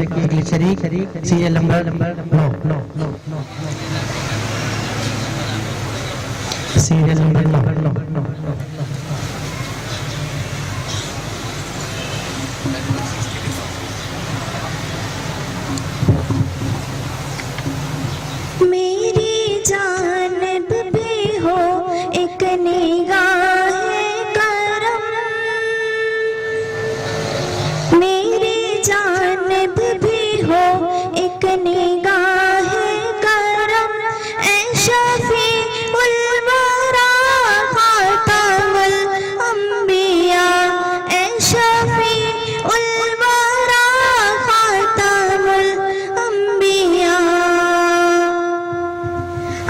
की अगली शरीक सीरियल नंबर 9 सीरियल नंबर 9 मेरी जानिब भी हो एक निगाह करम, मेरी जानिब भी हो एक निगाह करम, ऐ शफीउल वरा खातमुल अंबिया, ऐ शफीउल वरा खातमुल अंबिया।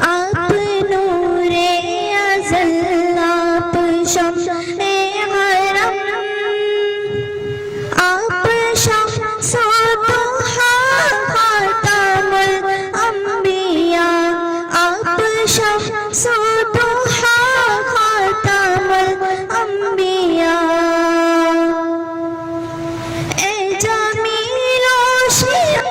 आप नूरे अज़ल आप शम्स-ए हरम, आप शम्स-ओ दुहा खातमुल अंबिया, आप शम्स-ओ दुहा खातमुल अंबिया। ए जमीलो शिया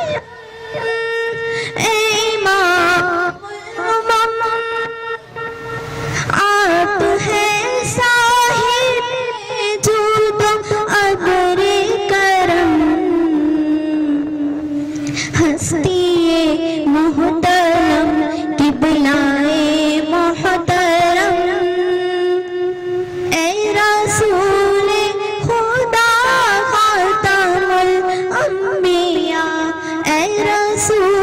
आप हैं साहिब जूदो अबरे करम, हस्तिए मोहतरम किबलाए मोहतरम, ऐ रसूल खुदा खातमुल अंबिया, ऐ रसूल